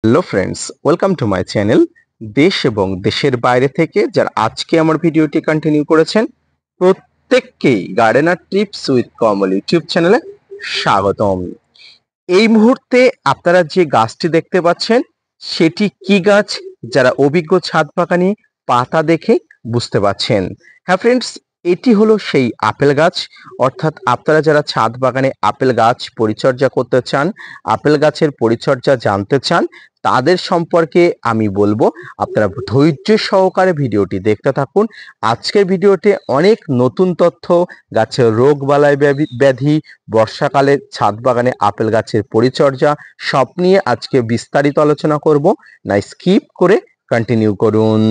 Hello friends, welcome to my channel. দেশ এবং দেশের বাইরে থেকে যারা আজকে আমার ভিডিওটি কন্টিনিউ করেছেন, প্রত্যেককেই gardener tips with Kamal YouTube চ্যানেলে স্বাগতম। এই মুহূর্তে আপনারা যে গাছটি দেখতে পাচ্ছেন সেটি কি গাছ, যারা অভিজ্ঞ ছাদ বাগানি পাতা দেখে বুঝতে পারছেন। হ্যাঁ ফ্রেন্ডস, এটি হলো সেই আপেল গাছ। অর্থাৎ আপনারা যারা ছাদ বাগানে আপেল গাছ পরিচর্যা করতে চান, আপেল গাছের পরিচর্যা জানতে চান, তাদের সম্পর্কে আমি বলবো আপনারা ধৈর্য সহকারে ভিডিওটি দেখতে থাকুন। আজকের ভিডিওতে অনেক নতুন তথ্য, গাছের রোগ বালাই ব্যাধি, বর্ষাকালে ছাদ বাগানে আপেল গাছের পরিচর্যা সব নিয়ে আজকে বিস্তারিত আলোচনা করব। না স্কিপ করে কন্টিনিউ করুন।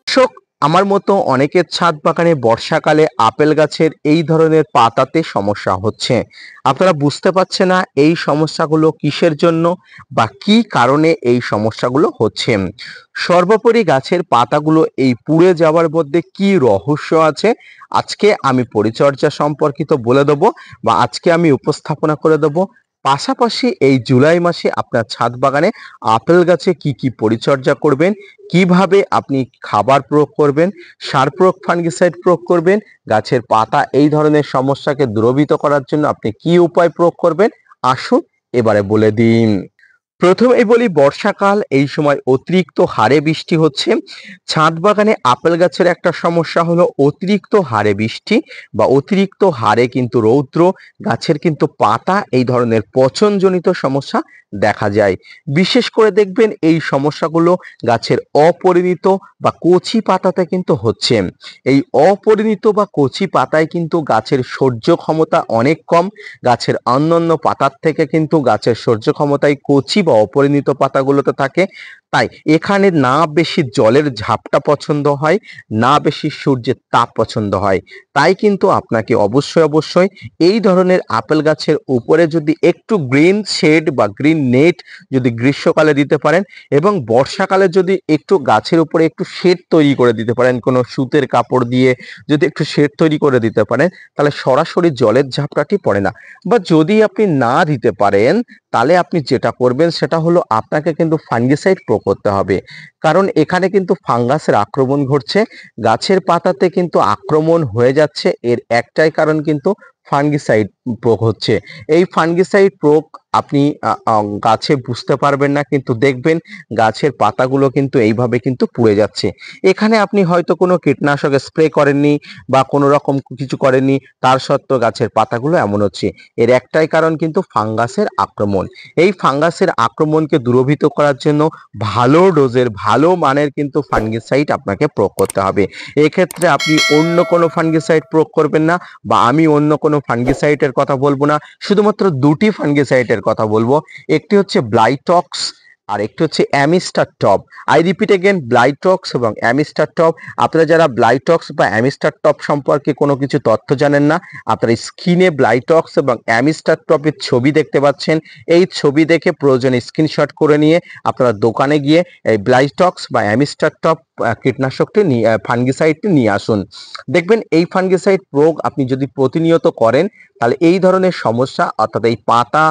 দর্শক, আমার মতো অনেকের ছাদ বাগানে বর্ষাকালে আপেল গাছের এই ধরনের পাতাতে সমস্যা হচ্ছে। আপনারা বুঝতে পারছেন না এই সমস্যাগুলো কিসের জন্য বা কি কারণে এই সমস্যাগুলো হচ্ছে। সর্বোপরি গাছের পাতাগুলো এই পুড়ে যাওয়ার মধ্যে কি রহস্য আছে, আজকে আমি পরিচর্যা সম্পর্কিত বলে দেবো বা আজকে আমি উপস্থাপনা করে দেবো। পাশাপাশি এই জুলাই মাসে আপনার ছাদ বাগানে আপেল গাছে কি কি পরিচর্যা করবেন, কিভাবে আপনি খাবার প্রয়োগ করবেন, সার প্রয়োগ, ফাঙ্গিসাইড প্রয়োগ করবেন, গাছের পাতা এই ধরনের সমস্যাকে দূরীভূত করার জন্য আপনি কি উপায় প্রয়োগ করবেন, আসুন এবারে বলে দিন। প্রথমেই বলি, বর্ষাকাল, এই সময় অতিরিক্ত হারে বৃষ্টি হচ্ছে। ছাদ বাগানে আপেল গাছের একটা সমস্যা হলো অতিরিক্ত হারে বৃষ্টি বা অতিরিক্ত হারে কিন্তু রৌদ্র, গাছের কিন্তু পাতা এই ধরনের পচনজনিত সমস্যা দেখা যায়। বিশেষ করে দেখবেন এই সমস্যাগুলো গাছের অপরিণত বা কচি পাতাতে কিন্তু হচ্ছে। এই অপরিণত বা কচি পাতায় কিন্তু গাছের সহ্য ক্ষমতা অনেক কম। গাছের অন্যান্য পাতার থেকে কিন্তু গাছের সহ্য ক্ষমতায় কচি বা অপরিণত পাতাগুলোতে থাকে। তাই এখানে না বেশি জলের ঝাপটা পছন্দ হয়, না বেশি সূর্যের তাপ পছন্দ হয়। তাই কিন্তু আপনাকে অবশ্যই এই ধরনের আপেল গাছের উপরে যদি একটু গ্রিন শেড বা গ্রিন নেট যদি গ্রীষ্মকালে দিতে পারেন এবং বর্ষাকালে যদি একটু গাছের উপরে একটু শেড তৈরি করে দিতে পারেন, কোনো সুতের কাপড় দিয়ে যদি একটু শেড তৈরি করে দিতে পারেন, তাহলে সরাসরি জলের ঝাপটাটি পড়ে না। বা যদি আপনি না দিতে পারেন, তাহলে আপনি যেটা করবেন সেটা হলো আপনাকে কিন্তু ফাঙ্গিসাইড প্রয়োগ করতে হবে। কারণ এখানে কিন্তু ফাঙ্গাসের আক্রমণ ঘটছে, গাছের পাতাতে কিন্তু আক্রমণ হয়ে যাচ্ছে। এর একটাই কারণ কিন্তু ফাঙ্গিসাইড প্রয়োগ হচ্ছে। এই ফাঙ্গিসাইড প্রয়োগ আপনি গাছে বুঝতে পারবেন না, কিন্তু দেখবেন গাছের পাতাগুলো কিন্তু এইভাবে কিন্তু পুড়ে যাচ্ছে। এখানে আপনি হয়তো কোনো কীটনাশক স্প্রে করেননি বা কোনো রকম কিছু করেননি, তার সত্ত্বেও গাছের পাতাগুলো এমন হচ্ছে। এর একটাই কারণ কিন্তু ফাঙ্গাসের আক্রমণ। এই ফাঙ্গাসের আক্রমণকে দূরীভূত করার জন্য ভালো ডোজের, ভালো মানের কিন্তু ফাঙ্গিসাইড আপনাকে প্রয়োগ করতে হবে। এক্ষেত্রে আপনি অন্য কোনো ফাঙ্গিসাইড প্রয়োগ করবেন না বা আমি অন্য কোনো ফাঙ্গিসাইডের কথা বলবো না, শুধুমাত্র দুটি ফাঙ্গিসাইডের কথা বলবো। একটি হচ্ছে ব্লাইটক্স আর একটি হচ্ছে Amistar top. I repeat again, Blitox এবং অ্যামিস্টার টপ। আপনারা যারা ব্লাইটক্স বা অ্যামিস্টার টপ সম্পর্কে কোনো কিছু তথ্য জানেন না, আপনারা স্ক্রিনে ব্লাইটক্স এবং অ্যামিস্টার টপের ছবি দেখতে পাচ্ছেন। এই ছবি দেখে প্রয়োজনে স্ক্রিনশট করে নিয়ে আপনারা দোকানে গিয়ে এই ব্লাইটক্স বা অ্যামিস্টার টপ কীটনাশকটি ফাঙ্গিসাইডটি নিয়ে আসুন। দেখবেন এই ফাঙ্গিসাইড প্রয়োগ আপনি যদি প্রতিনিয়ত করেন, তাহলে এই ধরনের সমস্যা, অর্থাৎ এই পাতা,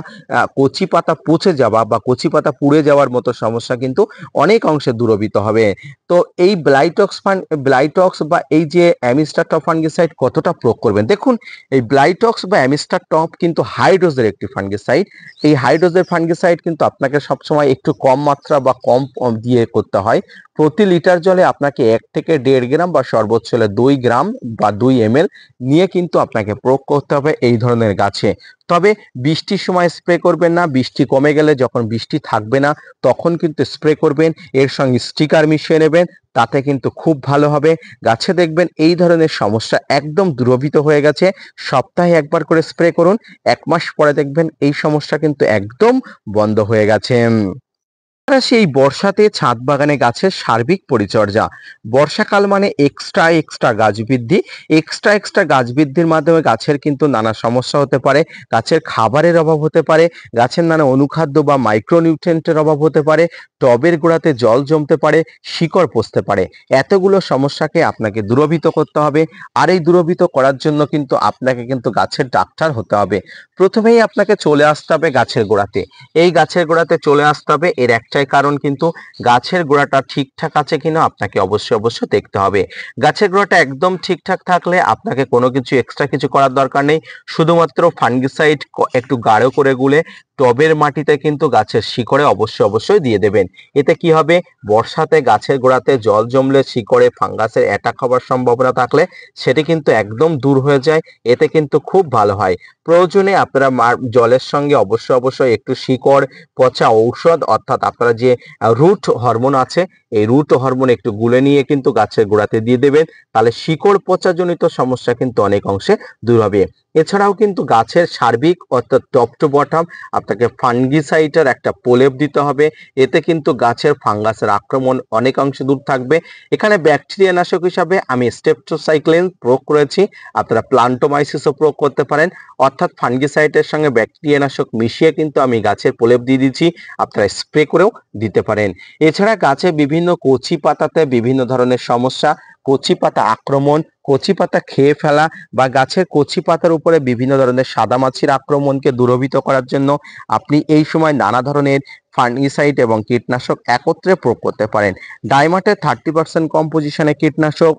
কচি পাতা পচে যাওয়া বা কচি পাতা পুড়ে যাওয়ার মতো সমস্যা কিন্তু অনেক অংশে দূরীভূত হবে। তো এই ব্লাইটক্স বা এই যে অ্যামিস্টার টপ ফাঙ্গিসাইড কতটা প্রয়োগ করবেন দেখুন। এই ব্লাইটক্স বা অ্যামিস্টার টপ কিন্তু হাইড্রোজের একটি ফাঙ্গিসাইড। এই হাইড্রোজের ফাঙ্গিসাইড কিন্তু আপনাকে সবসময় একটু কম মাত্রা বা কম দিয়ে করতে হয়। প্রতি লিটার জলে আপনাকে 1 থেকে 1.5 গ্রাম বা সর্বোচ্চ হলে 2 গ্রাম বা 2 ml নিয়ে কিন্তু আপনাকে প্রয়োগ করতে হবে এই ধরনের গাছে। তবে বৃষ্টির সময় স্প্রে করবেন না, বৃষ্টি কমে গেলে, যখন বৃষ্টি থাকবে না তখন কিন্তু স্প্রে করবেন। এর সঙ্গে স্টিকার মিশিয়ে নেবেন, তাতে কিন্তু খুব ভালো হবে। গাছে দেখবেন এই ধরনের সমস্যা একদম দূরীভূত হয়ে গেছে। সপ্তাহে একবার করে স্প্রে করুন, 1 মাস পরে দেখবেন এই সমস্যা কিন্তু একদম বন্ধ হয়ে গেছে। সেই বর্ষাতে ছাদ বাগানে গাছের সার্বিক পরিচর্যা। বর্ষাকাল মানে এক্সট্রা গাছ বৃদ্ধির মাধ্যমে গাছের কিন্তু নানা সমস্যা হতে পারে। গাছের খাবারের অভাব হতে পারে, গাছের নানা অনুখাদ্য বা মাইক্রোনিউট্রিয়েন্টের অভাব হতে পারে, টবের গোড়াতে জল জমতে পারে, শিকড় পচতে পারে। এতগুলো সমস্যাকে আপনাকে দূরীভূত করতে হবে। আর এই দূরীভূত করার জন্য কিন্তু আপনাকে কিন্তু গাছের ডাক্তার হতে হবে। প্রথমেই আপনাকে চলে আসতে হবে গাছের গোড়াতে। এই গাছের গোড়াতে চলে আসতে হবে, এর একটাই কারণ, কিন্তু গাছের গোড়াটা ঠিকঠাক আছে কিনা আপনাকে অবশ্যই দেখতে হবে। গাছের গোড়াটা একদম ঠিকঠাক থাকলে আপনাকে কোনো কিছু এক্সট্রা কিছু করার দরকার নেই। শুধুমাত্র ফাঙ্গিসাইড একটু গাঢ় করে গুলে টবের মাটিতে কিন্তু গাছের শিকড়ে অবশ্যই দিয়ে দেবেন। এতে কি হবে, বর্ষাতে গাছের গোড়াতে জল জমলে শিকড়ে ফাঙ্গাসের অ্যাটাক হওয়ার সম্ভাবনা থাকলে সেটি কিন্তু একদম দূর হয়ে যায়। এতে কিন্তু খুব ভালো হয়। প্রয়োজনে আপনারা জলের সঙ্গে অবশ্যই একটু শিকড় পচা ঔষধ, অর্থাৎ আপনারা যে রুট হরমোন আছে, এই রুট হরমোন একটু গুলে নিয়ে কিন্তু গাছের গোড়াতে দিয়ে দেবেন। তাহলে শিকড় পচা জনিত সমস্যা কিন্তু অনেক অংশে দূর হবে। এছাড়াও কিন্তু গাছের সার্বিক অর্থাৎ টপ টু বটম আপনাকে ফাঙ্গিসাইডের একটা প্রলেপ দিতে হবে। এতে কিন্তু গাছের ফাঙ্গাসের আক্রমণ অনেক অংশে দূর থাকবে। এখানে ব্যাকটেরিয়া নাশক হিসাবে আমি স্টেপটোসাইক্লিন প্রয়োগ করেছি, আপনারা প্লান্টোমাইসিসও প্রয়োগ করতে পারেন। অর্থাৎ ফাঙ্গিসাইডের সঙ্গে ব্যাকটেরিয়া নাশক মিশিয়ে কিন্তু আমি গাছের প্রলেপ দিয়ে দিচ্ছি, আপনারা স্প্রে করেও দিতে পারেন। এছাড়া গাছে বিভিন্ন কচি পাতাতে বিভিন্ন ধরনের সমস্যা, কচি পাতা আক্রমণ, কচি পাতা খেয়ে ফেলা বা গাছের কচি পাতার উপরে বিভিন্ন ধরনের সাদামাছির আক্রমণকে দূরীভূত করার জন্য আপনি এই সময় নানা ধরনের ফাঙ্গিসাইড এবং কীটনাশক একত্রে প্রয়োগ করতে পারেন। ডাইমাটের 30% কম্পোজিশনে কীটনাশক,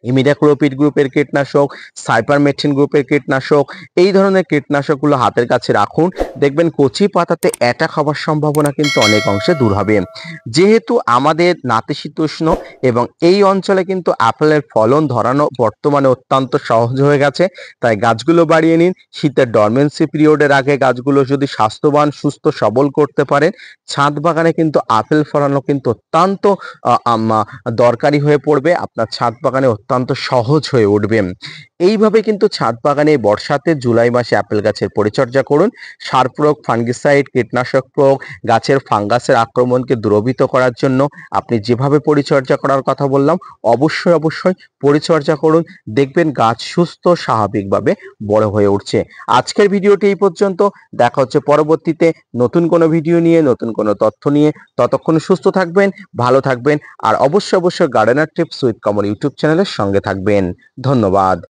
ইমিডাক্লোপিড গ্রুপের কীটনাশক, সাইপারমেথ্রিন গ্রুপের কীটনাশক, এই ধরনের কীটনাশকগুলো হাতের কাছে রাখুন। দেখবেন কচি পাতাতে অ্যাটাক হওয়ার সম্ভাবনা কিন্তু অনেক অংশে দূর হবে। যেহেতু আমাদের নাতিশীতোষ্ণ এবং এই অঞ্চলে কিন্তু আপেলের ফলন ধরানো বর্তমানে অত্যন্ত সহজ হয়ে গেছে, তাই গাছগুলো বাড়িয়ে নিন। শীতের ডরমেন্সি পিরিয়ডের আগে গাছগুলো যদি স্বাস্থ্যবান, সুস্থ, সবল করতে পারেন, ছাদ বাগানে কিন্তু আপেল ফলানো কিন্তু অত্যন্ত দরকারি হয়ে পড়বে। আপনার ছাদ বাগানে অত্যন্ত সহজ হয়ে উঠবে। এইভাবে কিন্তু ছাদ বাগানে বর্ষাতে জুলাই মাসে আপেল গাছের পরিচর্যা করুন। সার প্রয়োগ, ফাঙ্গিসাইড, কীটনাশক প্রয়োগ, গাছের ফাঙ্গাসের আক্রমণকে দূরীভূত করার জন্য আপনি যেভাবে পরিচর্যা করার কথা বললাম অবশ্যই পরিচর্যা করুন। দেখবেন গাছ সুস্থ স্বাভাবিকভাবে বড় হয়ে উঠছে। আজকের ভিডিওটি এই পর্যন্ত। দেখা হচ্ছে পরবর্তীতে নতুন কোনো ভিডিও নিয়ে, নতুন কোনো তথ্য নিয়ে। ততক্ষণ সুস্থ থাকবেন, ভালো থাকবেন, আর অবশ্যই gardener tips with Kamal YouTube চ্যানেলের সঙ্গে থাকবেন। ধন্যবাদ।